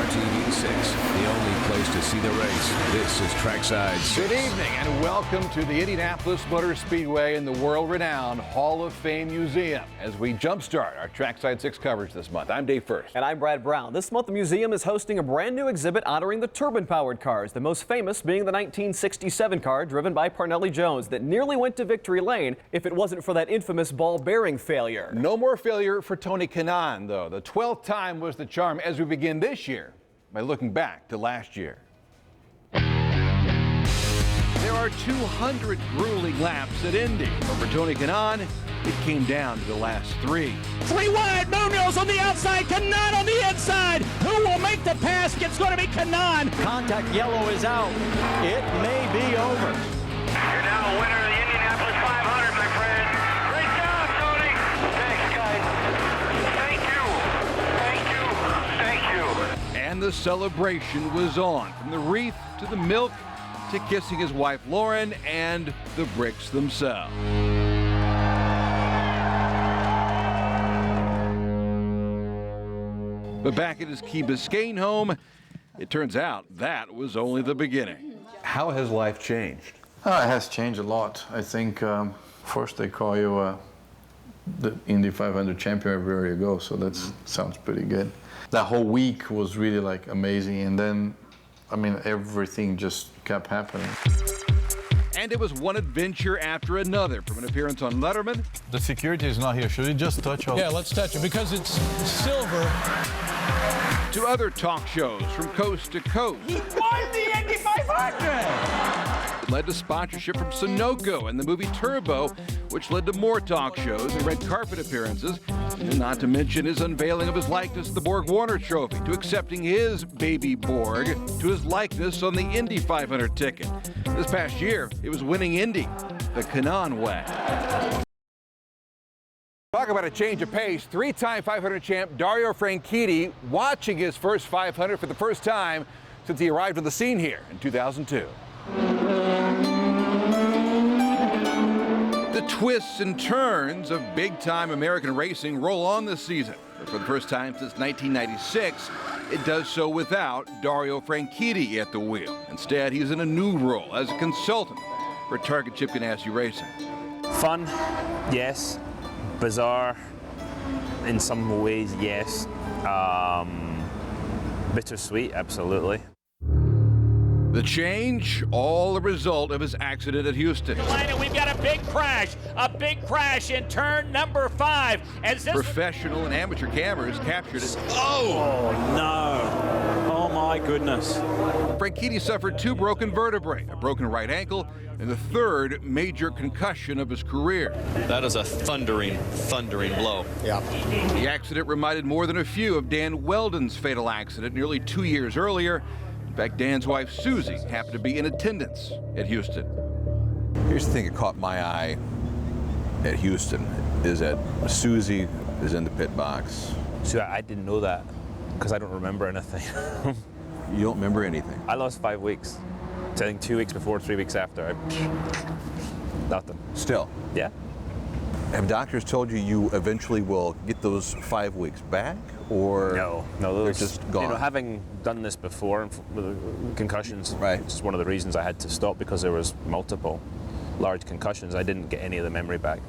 RTV 6, the only place to see the race. This is Trackside 6. Good evening and welcome to the Indianapolis Motor Speedway and the world-renowned Hall of Fame Museum as we jumpstart our Trackside 6 coverage this month. I'm Dave First. And I'm Brad Brown. This month the museum is hosting a brand new exhibit honoring the turbine-powered cars, the most famous being the 1967 car driven by Parnelli Jones that nearly went to victory lane if it wasn't for that infamous ball bearing failure. No more failure for Tony Kanaan, though. The 12th time was the charm as we begin this year by looking back to last year. There are 200 grueling laps at Indy, but for Tony Kanaan, it came down to the last 3. 3 wide, Munoz on the outside, Kanaan on the inside. Who will make the pass? It's going to be Kanaan. Contact yellow is out. It may be over. You're now a winner of the Indianapolis 500, my friend. Great job, Tony. Thanks, guys. Thank you. Thank you. Thank you. And the celebration was on, from the wreath to the milk to kissing his wife Lauren and the bricks themselves. But back at his Key Biscayne home, it turns out that was only the beginning. How has life changed? It has changed a lot. I think first they call you the Indy 500 champion everywhere you go, so that sounds pretty good. That whole week was really like amazing, and then, I mean, everything just kept happening. And it was one adventure after another, from an appearance on Letterman. The security is not here. Should we just touch it? Yeah, let's touch it because it's silver. To other talk shows from coast to coast. He won the Indy 500! It led to sponsorship from Sunoco and the movie Turbo, which led to more talk shows and red carpet appearances, and not to mention his unveiling of his likeness to the Borg Warner Trophy, to accepting his baby Borg to his likeness on the Indy 500 ticket. This past year, it was winning Indy the Kanaan way. Talk about a change of pace. 3-time 500 champ Dario Franchitti watching his first 500 for the first time since he arrived on the scene here in 2002. The twists and turns of big-time American racing roll on this season. But for the first time since 1996, it does so without Dario Franchitti at the wheel. Instead, he's in a new role as a consultant for Target Chip Ganassi Racing. Fun, yes. Bizarre, In some ways, yes. Bittersweet, absolutely. The change, all a result of his accident at Houston. We've got a big crash in turn number 5. As this Professional and amateur cameras captured it. Oh no! Oh my goodness! Franchitti suffered 2 broken vertebrae, a broken right ankle, and the 3rd major concussion of his career. That is a thundering blow. Yeah. The accident reminded more than a few of Dan Weldon's fatal accident nearly 2 years earlier. In fact, Dan's wife, Susie, happened to be in attendance at Houston. Here's the thing that caught my eye at Houston is that Susie is in the pit box. So I didn't know that because I don't remember anything. You don't remember anything? I lost 5 weeks. So I think 2 weeks before, 3 weeks after. Nothing. Still? Yeah. Have doctors told you you eventually will get those 5 weeks back? Or no, they're those, just gone? You know, having done this before with concussions, right. It's one of the reasons I had to stop because there was multiple large concussions. I didn't get any of the memory back.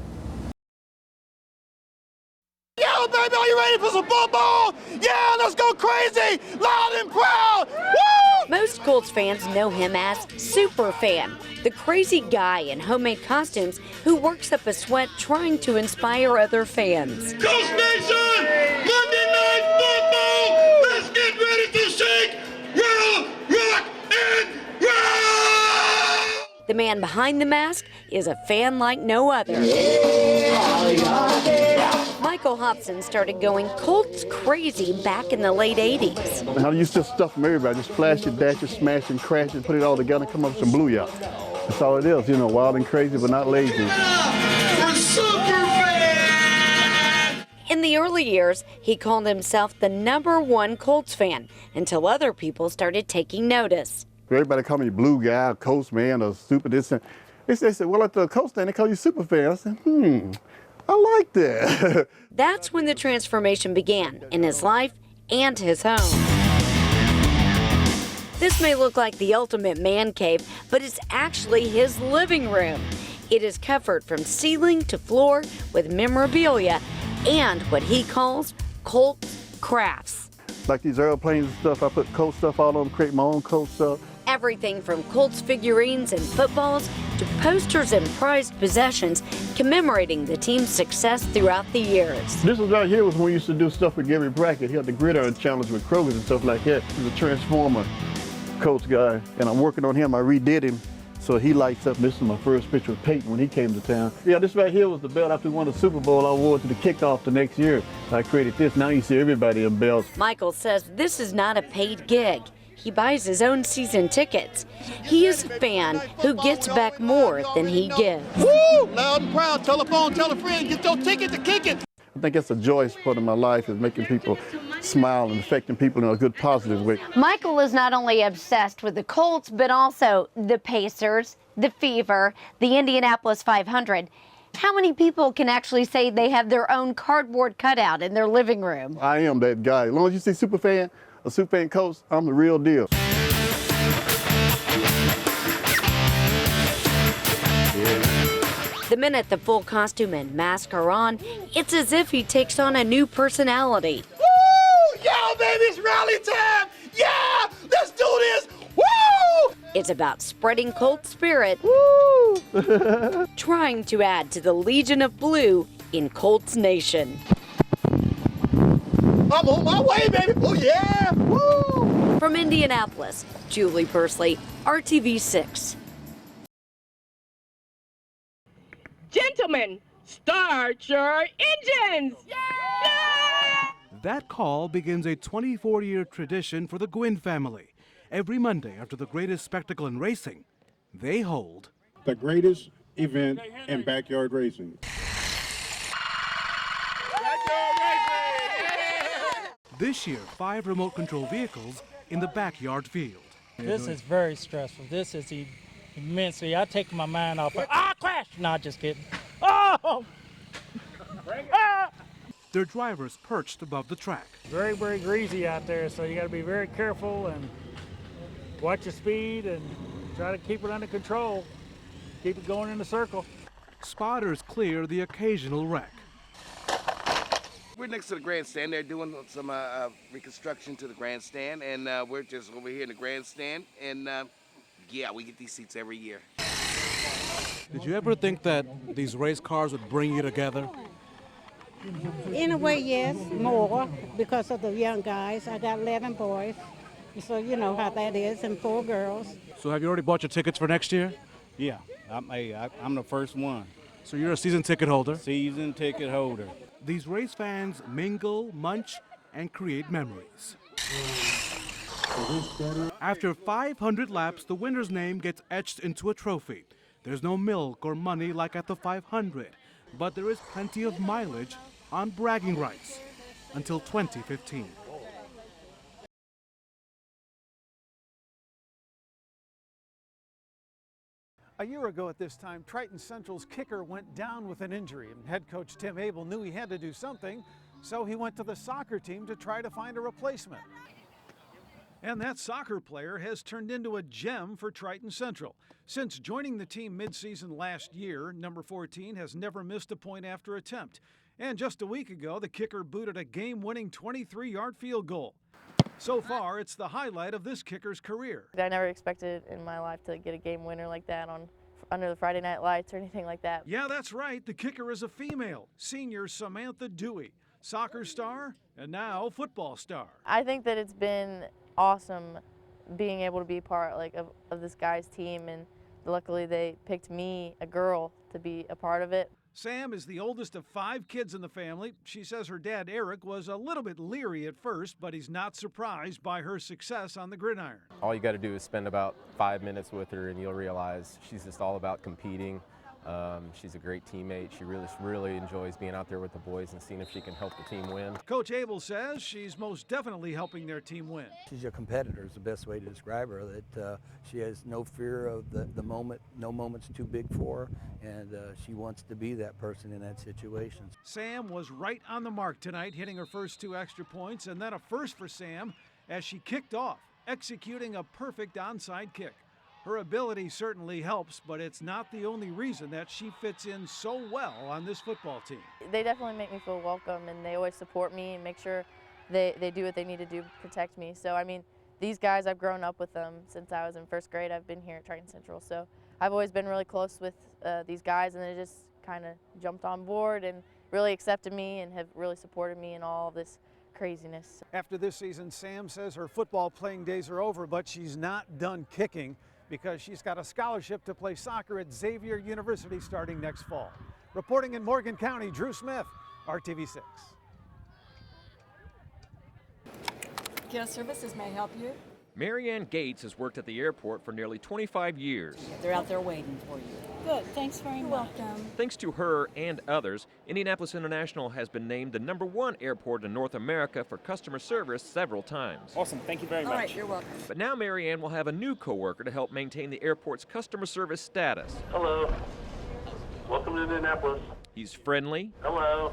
Yo, baby, are you ready for some football? Yeah, let's go crazy, loud and proud. Woo! Most Colts fans know him as Superfan, the crazy guy in homemade costumes who works up a sweat trying to inspire other fans. Colts Nation, Monday Night Football. Let's get ready to shake, roll, rock, and roll. The man behind the mask is a fan like no other. Michael Hobson started going Colts crazy back in the late 80s. How do you still stuff from everybody? Just flash it, dash it, smash and crash it, put it all together and come up with some blue yacht. That's all it is, you know, wild and crazy, but not lazy. In the early years, he called himself the #1 Colts fan until other people started taking notice. Everybody call me blue guy, Colts man, or super this. And they said, well, at the Colts stand, they call you super fan. I said, I like that. That's when the transformation began in his life and his home. This may look like the ultimate man cave, but it's actually his living room. It is covered from ceiling to floor with memorabilia and what he calls Colts crafts. Like these airplanes and stuff, I put Colts stuff all on them, create my own Colts stuff. Everything from Colts figurines and footballs to posters and prized possessions commemorating the team's success throughout the years. This was right here was when we used to do stuff with Gary Brackett. He had the gridiron challenge with Kroger's and stuff like that. He's a Transformer Colts guy, and I'm working on him. I redid him so he lights up. This is my first picture with Peyton when he came to town. Yeah, this right here was the belt after we won the Super Bowl. I wore it to the kickoff the next year. I created this. Now you see everybody in belts. Michael says this is not a paid gig. He buys his own season tickets. He is a fan who gets back more than he gives. Woo! Loud and proud. Tell a phone, tell a friend, get your ticket to kick it. I think that's a joyous part of my life is making people smile and affecting people in a good, positive way. Michael is not only obsessed with the Colts, but also the Pacers, the Fever, the Indianapolis 500. How many people can actually say they have their own cardboard cutout in their living room? I am that guy. As long as you see Superfan, a Superfan Colts, I'm the real deal. The minute the full costume and mask are on, it's as if he takes on a new personality. Woo! Yo, baby, it's rally time! Yeah! Let's do this! Woo! It's about spreading Colt spirit, woo! Trying to add to the Legion of Blue in Colts Nation. I'm on my way, baby! Oh, yeah! Woo! From Indianapolis, Julie Persley, RTV6. Gentlemen, start your engines! That call begins a 24-year tradition for the Gwynn family. Every Monday after the greatest spectacle in racing, they hold the greatest event in backyard racing. This year, 5 remote control vehicles in the backyard field. This is very stressful. This is immensely. I take my mind off. Crash! Not just kidding. Oh! Their drivers perched above the track. Very, very greasy out there, so you got to be very careful and watch your speed and try to keep it under control. Keep it going in a circle. Spotters clear the occasional wreck. We're next to the grandstand. They're doing some reconstruction to the grandstand, and we're just over here in the grandstand. And yeah, we get these seats every year. Did you ever think that these race cars would bring you together? In a way, yes, more because of the young guys. I got 11 boys, so you know how that is, and 4 girls. So have you already bought your tickets for next year? Yeah, I'm the first one. So you're a season ticket holder? Season ticket holder. These race fans mingle, munch, and create memories. After 500 laps, the winner's name gets etched into a trophy. There's no milk or money like at the 500, but there is plenty of mileage on bragging rights until 2015. A year ago at this time, Triton Central's kicker went down with an injury, and head coach Tim Abel knew he had to do something, so he went to the soccer team to try to find a replacement. And that soccer player has turned into a gem for Triton Central. Since joining the team midseason last year, number 14 has never missed a point after attempt. And just a week ago, the kicker booted a game-winning 23-yard field goal. So far, it's the highlight of this kicker's career. I never expected in my life to get a game winner like that under the Friday Night Lights or anything like that. Yeah, that's right. The kicker is a female, senior Samantha Dewey, soccer star and now football star. I think that it's been awesome being able to be part of this guy's team, and luckily they picked me, a girl, to be a part of it. Sam is the oldest of 5 kids in the family. She says her dad, Eric, was a little bit leery at first, but he's not surprised by her success on the gridiron. All you got to do is spend about 5 minutes with her and you'll realize she's just all about competing. She's a great teammate. She really enjoys being out there with the boys and seeing if she can help the team win. Coach Abel says she's most definitely helping their team win. She's a competitor is the best way to describe her, that she has no fear of the moment, no moment's too big for her, and she wants to be that person in that situation. Sam was right on the mark tonight, hitting her first 2 extra points, and then a first for Sam as she kicked off, executing a perfect onside kick. Her ability certainly helps, but it's not the only reason that she fits in so well on this football team. They definitely make me feel welcome, and they always support me and make sure they do what they need to do to protect me. So, I mean, these guys, I've grown up with them since I was in 1st grade. I've been here at Triton Central, so I've always been really close with these guys, and they just kind of jumped on board and really accepted me and have really supported me in all of this craziness. After this season, Sam says her football playing days are over, but she's not done kicking, because she's got a scholarship to play soccer at Xavier University starting next fall. Reporting in Morgan County, Drew Smith, RTV6. Guest services may help you. Marianne Gates has worked at the airport for nearly 25 years. They're out there waiting for you. Good, thanks very much. Welcome. Thanks to her and others, Indianapolis International has been named the #1 airport in North America for customer service several times. Awesome, thank you very much. All right, you're welcome. But now Marianne will have a new coworker to help maintain the airport's customer service status. Hello. Welcome to Indianapolis. He's friendly. Hello.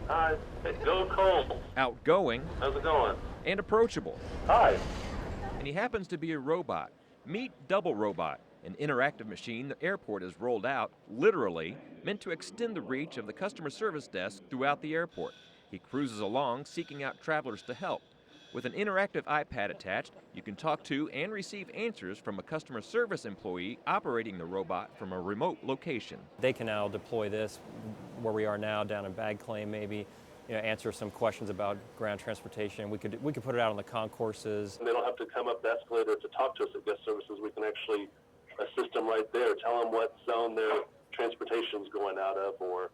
Hi. Hey, go Cole. Outgoing. How's it going? And approachable. Hi. And he happens to be a robot. Meet Double Robot, an interactive machine the airport has rolled out, literally, meant to extend the reach of the customer service desk throughout the airport. He cruises along, seeking out travelers to help. With an interactive iPad attached, you can talk to and receive answers from a customer service employee operating the robot from a remote location. They can now deploy this where we are now, down in bag claim maybe, answer some questions about ground transportation. We could put it out on the concourses. They don't have to come up the escalator to talk to us at guest services. We can actually assist them right there, tell them what zone their transportation's going out of, or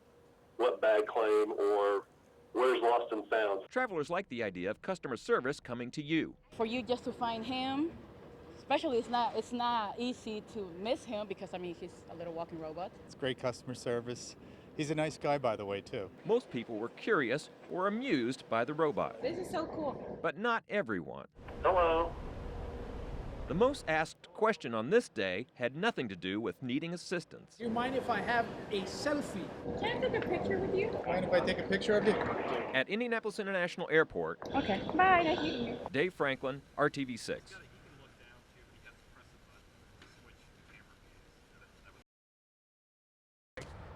what bag claim, or where's lost and found. Travelers like the idea of customer service coming to you. For you just to find him, especially it's not easy to miss him because he's a little walking robot. It's great customer service. He's a nice guy, by the way, too. Most people were curious or amused by the robot. This is so cool. But not everyone. Hello. The most asked question on this day had nothing to do with needing assistance. Do you mind if I have a selfie? Can I take a picture with you? Mind if I take a picture of you? At Indianapolis International Airport. Okay, bye, nice meeting you. Dave Franklin, RTV6.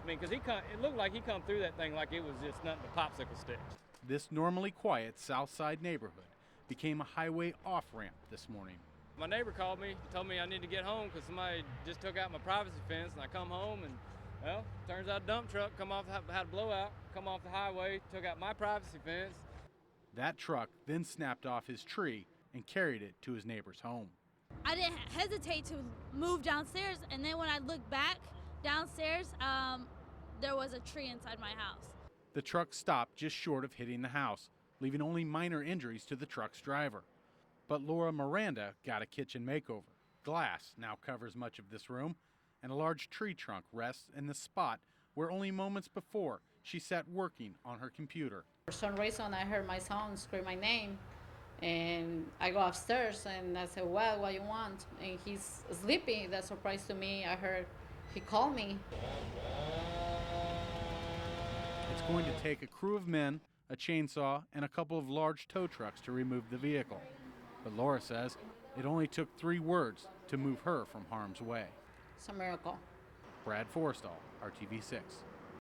mean, because it looked like he come through that thing like it was just nothing but popsicle sticks. This normally quiet South Side neighborhood became a highway off-ramp this morning. My neighbor called me, told me I need to get home because somebody just took out my privacy fence, and I come home and, well, turns out a dump truck had a blowout, come off the highway, took out my privacy fence. That truck then snapped off his tree and carried it to his neighbor's home. I didn't hesitate to move downstairs, and then when I looked back downstairs, there was a tree inside my house. The truck stopped just short of hitting the house, leaving only minor injuries to the truck's driver. But Laura Miranda got a kitchen makeover. Glass now covers much of this room, and a large tree trunk rests in the spot where only moments before she sat working on her computer. For some reason, I heard my son scream my name, and I go upstairs and I said, well, what you want? And he's sleeping. That's a surprise to me. I heard he called me. It's going to take a crew of men, a chainsaw, and a couple of large tow trucks to remove the vehicle. But Laura says it only took 3 words to move her from harm's way. It's a miracle. Brad Forrestall, RTV6.